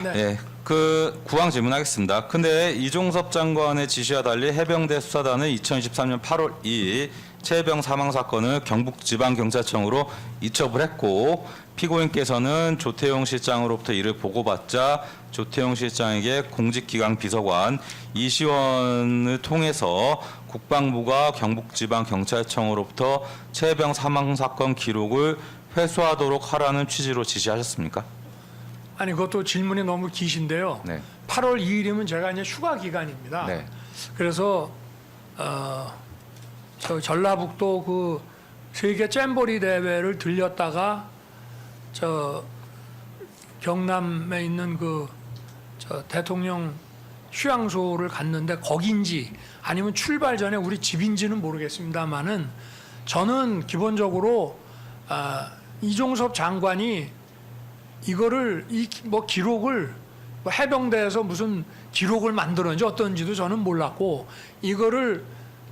네. 예, 그 구황 질문하겠습니다. 근데 이종섭 장관의 지시와 달리 해병대 수사단은 2023년 8월 2일 최해병 사망 사건을 경북지방경찰청으로 이첩을 했고 피고인께서는 조태용 실장으로부터 이를 보고받자 조태용 실장에게 공직기강 비서관 이시원을 통해서 국방부가 경북지방경찰청으로부터 최해병 사망 사건 기록을 회수하도록 하라는 취지로 지시하셨습니까? 아니 그것도 질문이 너무 기신데요. 네. 8월 2일이면 제가 이제 휴가 기간입니다. 네. 그래서 저 전라북도 그 세계 잼버리 대회를 들렸다가 저 경남에 있는 그 저 대통령 휴양소를 갔는데 거긴지 아니면 출발 전에 우리 집인지는 모르겠습니다만은 저는 기본적으로 이종섭 장관이 이거를 뭐 기록을 뭐 해병대에서 무슨 기록을 만들었는지 어떤지도 저는 몰랐고 이거를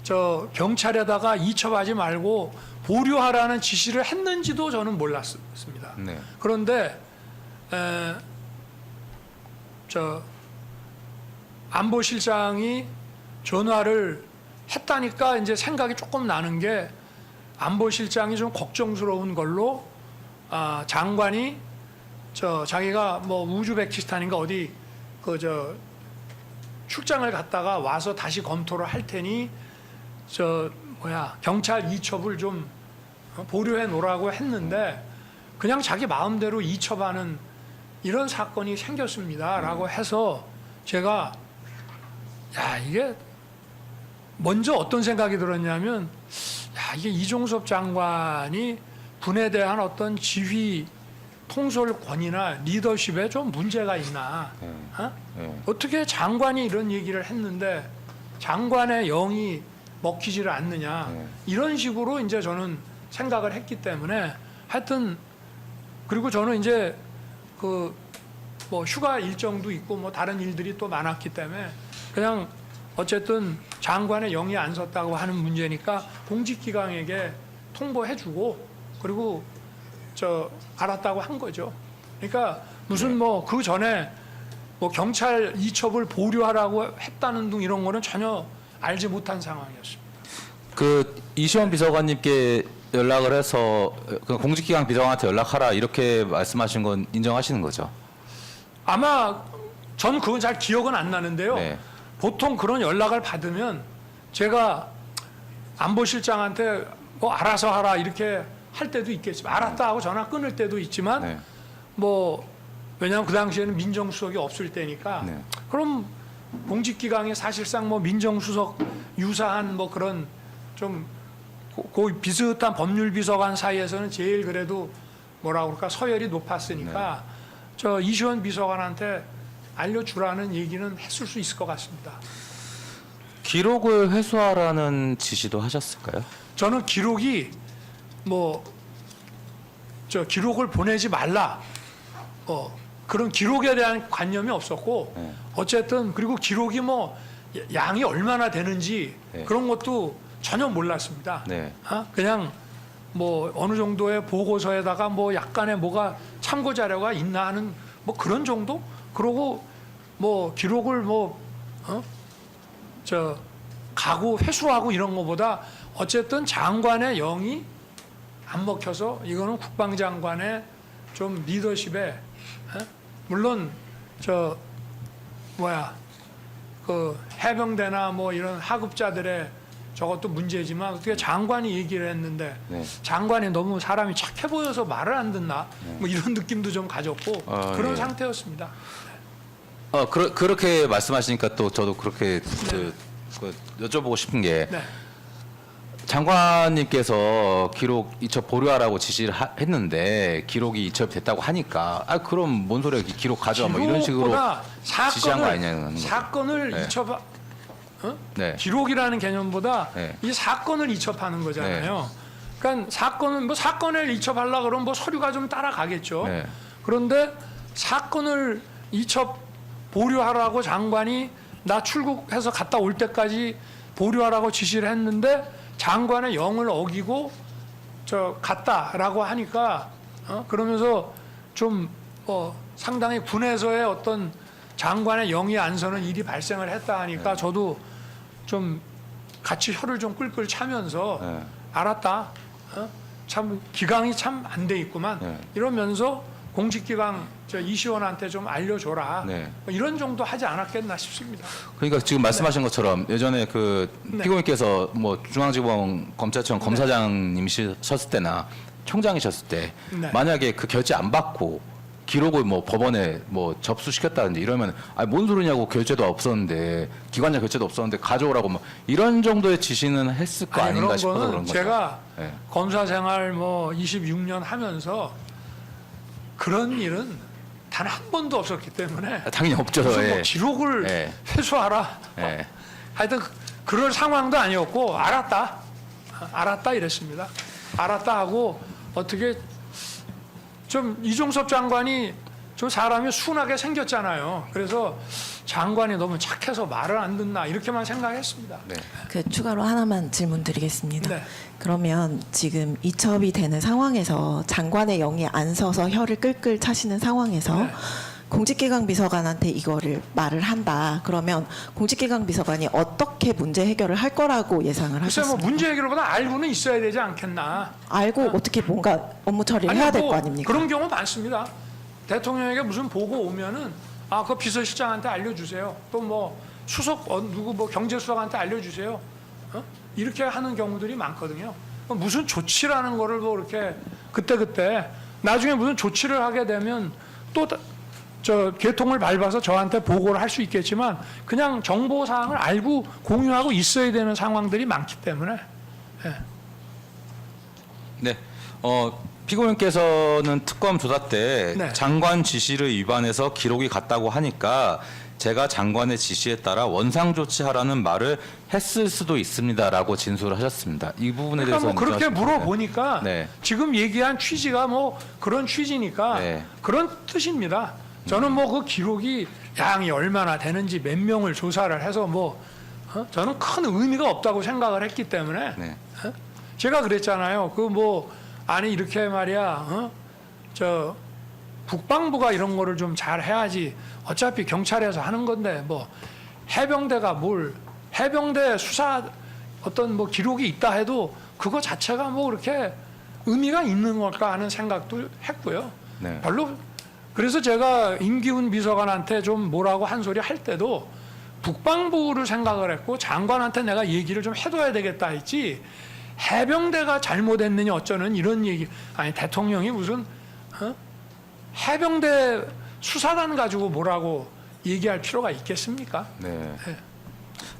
저 경찰에다가 이첩하지 말고 보류하라는 지시를 했는지도 저는 몰랐습니다. 네. 그런데 저 안보실장이 전화를 했다니까 이제 생각이 조금 나는 게 안보실장이 좀 걱정스러운 걸로 장관이 저 자기가 뭐 우즈베키스탄인가 어디 그 저 출장을 갔다가 와서 다시 검토를 할 테니 저 경찰 이첩을 좀 보류해 놓으라고 했는데 그냥 자기 마음대로 이첩하는 이런 사건이 생겼습니다라고 해서 제가 이게 먼저 어떤 생각이 들었냐면 이게 이종섭 장관이 군에 대한 어떤 지휘 통솔권이나 리더십에 좀 문제가 있나? 어떻게 장관이 이런 얘기를 했는데 장관의 영이 먹히지를 않느냐? 이런 식으로 이제 저는 생각을 했기 때문에 하여튼 그리고 저는 이제 그 뭐 휴가 일정도 있고 뭐 다른 일들이 또 많았기 때문에 그냥 어쨌든 장관의 영이 안 섰다고 하는 문제니까 공직기강에게 통보해주고 그리고 저 알았다고 한 거죠. 그러니까 무슨 뭐 그 전에 뭐 경찰 이첩을 보류하라고 했다는 등 이런 거는 전혀 알지 못한 상황이었습니다. 그 이시원 비서관님께 연락을 해서 그 공직기강 비서관한테 연락하라 이렇게 말씀하신 건 인정하시는 거죠? 아마 저는 그건 잘 기억은 안 나는데요. 네. 보통 그런 연락을 받으면 제가 안보실장한테 뭐 알아서 하라 이렇게 할 때도 있겠지만 알았다 하고 전화 끊을 때도 있지만 네. 뭐 왜냐하면 그 당시에는 민정수석이 없을 때니까 네. 그럼 공직기강이 사실상 뭐 민정수석 유사한 뭐 그런 좀 그 비슷한 법률비서관 사이에서는 제일 그래도 뭐라고 그럴까 서열이 높았으니까 저 이시원 비서관한테 알려주라는 얘기는 했을 수 있을 것 같습니다. 기록을 회수하라는 지시도 하셨을까요? 저는 기록이 뭐 저 기록을 보내지 말라 그런 기록에 대한 관념이 없었고 어쨌든 그리고 기록이 뭐 양이 얼마나 되는지 그런 것도 전혀 몰랐습니다. 네. 그냥 뭐 어느 정도의 보고서에다가 뭐 약간의 뭐가 참고 자료가 있나 하는 뭐 그런 정도? 그러고 뭐 기록을 저 가고 회수하고 이런 것보다 어쨌든 장관의 영이 안 먹혀서 이거는 국방장관의 좀 리더십에 물론 저 그 해병대나 뭐 이런 하급자들의 저것도 문제지만 어떻게 장관이 얘기를 했는데 장관이 너무 사람이 착해 보여서 말을 안 듣나 뭐 이런 느낌도 좀 가졌고 그런 상태였습니다. 그렇게 말씀하시니까 또 저도 그렇게 그 여쭤보고 싶은 게 장관님께서 기록 이첩 보류하라고 지시를 했는데 기록이 이첩됐다고 하니까 그럼 뭔 소리야 기록 가져와 뭐 이런 식으로 지시한 거 아니냐는 거죠. 사건을 이첩 기록이라는 개념보다 이 사건을 이첩하는 거잖아요. 그러니까 사건은 뭐 사건을 이첩하려 그러면 뭐 서류가 좀 따라가겠죠. 그런데 사건을 이첩 보류하라고 장관이 나 출국해서 갔다 올 때까지 보류하라고 지시를 했는데 장관의 영을 어기고 저 갔다라고 하니까 그러면서 좀 상당히 군에서의 어떤 장관의 영이 안 서는 일이 발생을 했다 하니까 저도 좀 같이 혀를 좀 끌끌 차면서 네. 알았다. 참 기강이 참 안 돼 있구만. 네. 이러면서 공직기강 이시원한테 좀 알려줘라. 네. 이런 정도 하지 않았겠나 싶습니다. 그러니까 지금 말씀하신 것처럼 예전에 그 네. 피고인께서 뭐 중앙지검 검찰청 검사장님이셨을 때나 총장이셨을 때 네. 만약에 그 결제 안 받고 기록을 뭐 법원에 뭐 접수시켰다든지 이러면 뭔 소리냐고, 결제도 없었는데 기관장 결제도 없었는데 가져오라고 뭐 이런 정도의 지시는 했을 거 아니, 아닌가 그런 싶어서 거는 그런 거죠. 제가 네. 검사 생활 뭐 26년 하면서 그런 일은 단 한 번도 없었기 때문에 당연히 없죠. 무슨 뭐 예. 기록을 예. 회수하라. 예. 하여튼 그럴 상황도 아니었고 알았다 이랬습니다. 알았다 하고 어떻게 좀 이종섭 장관이 좀 사람이 순하게 생겼잖아요. 그래서 장관이 너무 착해서 말을 안 듣나 이렇게만 생각했습니다. 네. 그 추가로 하나만 질문드리겠습니다. 네. 그러면 지금 이첩이 되는 상황에서 장관의 영이 안 서서 혀를 끌끌 차시는 상황에서 네. 공직기강 비서관한테 이거를 말을 한다. 그러면 공직기강 비서관이 어떻게 문제 해결을 할 거라고 예상을 글쎄 뭐 하셨습니까? 문제 해결보다 알고는 있어야 되지 않겠나. 알고 어떻게 뭔가 업무 처리를 아니, 해야 될 뭐 거 아닙니까? 그런 경우 많습니다. 대통령에게 무슨 보고 오면은 그 비서실장한테 알려주세요. 또 뭐 수석 누구 뭐 경제수석한테 알려주세요. 이렇게 하는 경우들이 많거든요. 무슨 조치라는 거를 뭐 이렇게 그때 나중에 무슨 조치를 하게 되면 또 저 계통을 밟아서 저한테 보고를 할 수 있겠지만 그냥 정보 사항을 알고 공유하고 있어야 되는 상황들이 많기 때문에 네. 피고인께서는 특검 조사 때 네. 장관 지시를 위반해서 기록이 갔다고 하니까 제가 장관의 지시에 따라 원상 조치하라는 말을 했을 수도 있습니다라고 진술을 하셨습니다. 이 부분에 그러니까 대해서 뭐 그렇게 물어보니까 네. 지금 얘기한 취지가 뭐 그런 취지니까 네. 그런 뜻입니다. 저는 뭐 그 기록이 양이 얼마나 되는지 몇 명을 조사를 해서 뭐 저는 큰 의미가 없다고 생각을 했기 때문에 네. 제가 그랬잖아요. 그 뭐 아니 이렇게 말이야. 저 국방부가 이런 거를 좀 잘 해야지. 어차피 경찰에서 하는 건데 뭐 해병대가 뭘 해병대 수사 어떤 뭐 기록이 있다 해도 그거 자체가 뭐 그렇게 의미가 있는 걸까 하는 생각도 했고요. 네. 별로 그래서 제가 임기훈 비서관한테 좀 뭐라고 한 소리 할 때도 국방부를 생각을 했고 장관한테 내가 얘기를 좀 해둬야 되겠다 했지 해병대가 잘못했느냐 어쩌는 이런 얘기 아니 대통령이 무슨 해병대 수사단 가지고 뭐라고 얘기할 필요가 있겠습니까? 네. 네.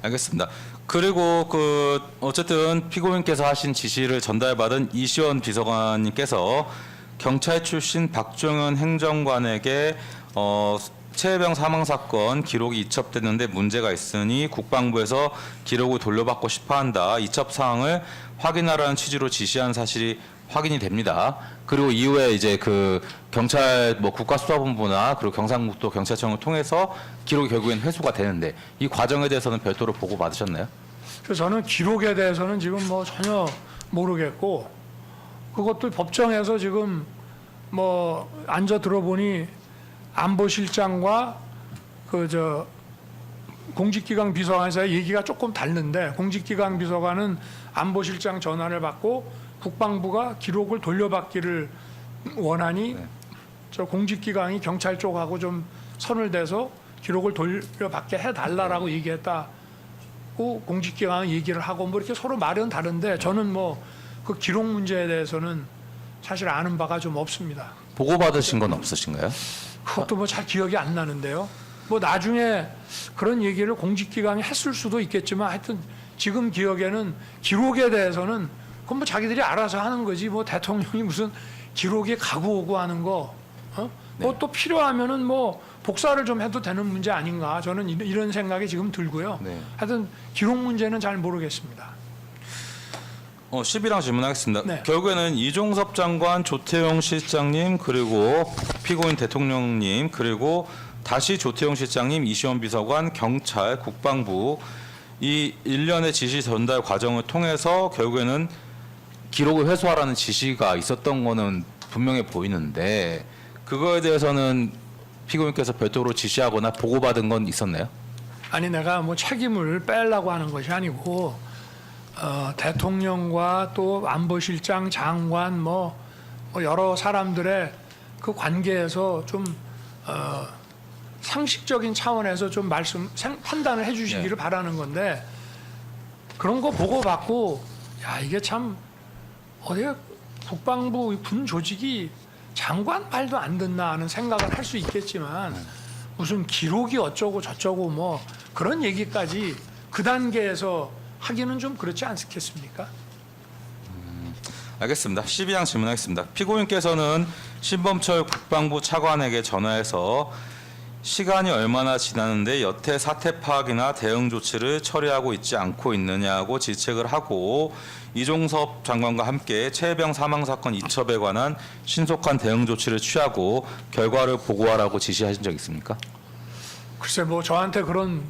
알겠습니다. 그리고 그 어쨌든 피고인께서 하신 지시를 전달받은 이시원 비서관님께서 경찰 출신 박종현 행정관에게 최혜병 사망 사건 기록이 이첩됐는데 문제가 있으니 국방부에서 기록을 돌려받고 싶어한다. 이첩 사항을 확인하라는 취지로 지시한 사실이 확인이 됩니다. 그리고 이후에 이제 그 경찰 뭐 국가수사본부나 그리고 경상북도 경찰청을 통해서 기록이 결국엔 회수가 되는데 이 과정에 대해서는 별도로 보고 받으셨나요? 그래서 저는 기록에 대해서는 지금 뭐 전혀 모르겠고 그것도 법정에서 지금 뭐 앉아 들어보니 안보실장과 그 공직기강 비서관에서의 얘기가 조금 다른데 공직기강 비서관은 안보실장 전화를 받고 국방부가 기록을 돌려받기를 원하니 네. 저 공직기강이 경찰 쪽하고 좀 선을 대서 기록을 돌려받게 해달라라고 얘기했다고 공직기강은 얘기를 하고 뭐 이렇게 서로 말은 다른데 저는 뭐 그 기록 문제에 대해서는 사실 아는 바가 좀 없습니다. 보고 받으신 건 없으신가요? 그것도 뭐 잘 기억이 안 나는데요. 뭐 나중에 그런 얘기를 공직기강이 했을 수도 있겠지만 하여튼 지금 기억에는 기록에 대해서는 그건 뭐 자기들이 알아서 하는 거지 뭐 대통령이 무슨 기록에 가고 오고 하는 거 뭐 또 필요하면은 뭐 복사를 좀 해도 되는 문제 아닌가 저는 이런 생각이 지금 들고요. 네. 하여튼 기록 문제는 잘 모르겠습니다. 10이랑 질문하겠습니다. 네. 결국에는 이종섭 장관, 조태용 실장님, 그리고 피고인 대통령님, 그리고 다시 조태용 실장님, 이시원 비서관, 경찰, 국방부 이 일련의 지시 전달 과정을 통해서 결국에는 기록을 회수하라는 지시가 있었던 거는 분명해 보이는데 그거에 대해서는 피고인께서 별도로 지시하거나 보고받은 건 있었나요? 아니 내가 뭐 책임을 빼려고 하는 것이 아니고 대통령과 또 안보실장, 장관 뭐 여러 사람들의 그 관계에서 좀 상식적인 차원에서 좀 판단을 해주시기를 바라는 건데 그런 거 보고받고 야 이게 참 어디에 국방부 군 조직이 장관 말도 안 듣나 하는 생각을 할 수 있겠지만 무슨 기록이 어쩌고 저쩌고 뭐 그런 얘기까지 그 단계에서 하기는 좀 그렇지 않겠습니까? 알겠습니다. 12장 질문하겠습니다. 피고인께서는 신범철 국방부 차관에게 전화해서 시간이 얼마나 지났는데 여태 사태 파악이나 대응 조치를 처리하고 있지 않고 있느냐고 질책을 하고 이종섭 장관과 함께 최혜병 사망 사건 이첩에 관한 신속한 대응 조치를 취하고 결과를 보고하라고 지시하신 적 있습니까? 글쎄 뭐 저한테 그런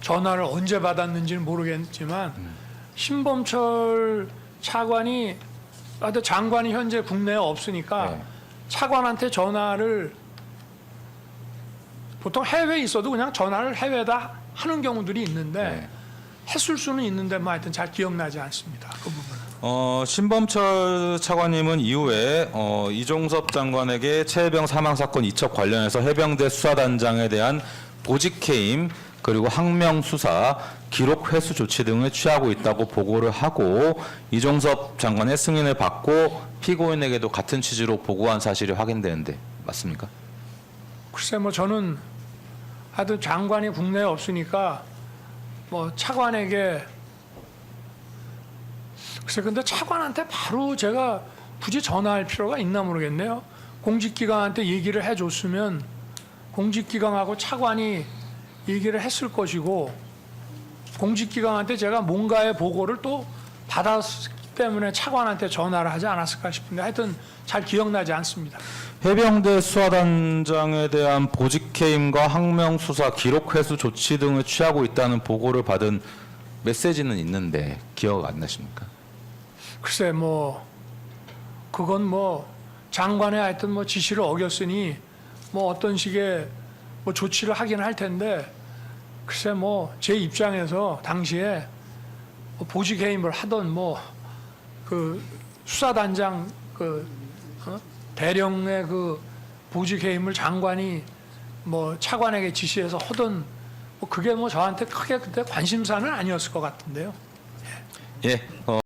전화를 언제 받았는지는 모르겠지만 신범철 차관이 장관이 현재 국내에 없으니까 네. 차관한테 전화를 보통 해외에 있어도 그냥 전화를 해외에다 하는 경우들이 있는데 네. 했을 수는 있는데 뭐 하여튼 잘 기억나지 않습니다. 그 부분은. 신범철 차관님은 이후에 이종섭 장관에게 최혜병 사망 사건 이첩 관련해서 해병대 수사단장에 대한 보직 해임 그리고 항명 수사, 기록 회수 조치 등을 취하고 있다고 보고를 하고 이종섭 장관의 승인을 받고 피고인에게도 같은 취지로 보고한 사실이 확인되는데 맞습니까? 글쎄 뭐 저는 하여튼 장관이 국내에 없으니까 뭐 차관에게 글쎄 근데 차관한테 바로 제가 굳이 전화할 필요가 있나 모르겠네요. 공직기강한테 얘기를 해줬으면 공직기강하고 차관이 얘기를 했을 것이고 공직기강한테 제가 뭔가의 보고를 또 받았기 때문에 차관한테 전화를 하지 않았을까 싶은데 하여튼 잘 기억나지 않습니다. 해병대 수사단장에 대한 보직 해임과 항명 수사, 기록 회수 조치 등을 취하고 있다는 보고를 받은 메시지는 있는데 기억 안 나십니까? 글쎄 뭐 그건 뭐 장관의 하여튼 뭐 지시를 어겼으니 뭐 어떤 식의 뭐 조치를 하긴 할 텐데 글쎄 뭐 제 입장에서 당시에 뭐 보직 해임을 하던 뭐 그 수사단장 대령의 그 보직 해임을 장관이 뭐 차관에게 지시해서 하던 뭐 그게 뭐 저한테 크게 그때 관심사는 아니었을 것 같은데요. 예.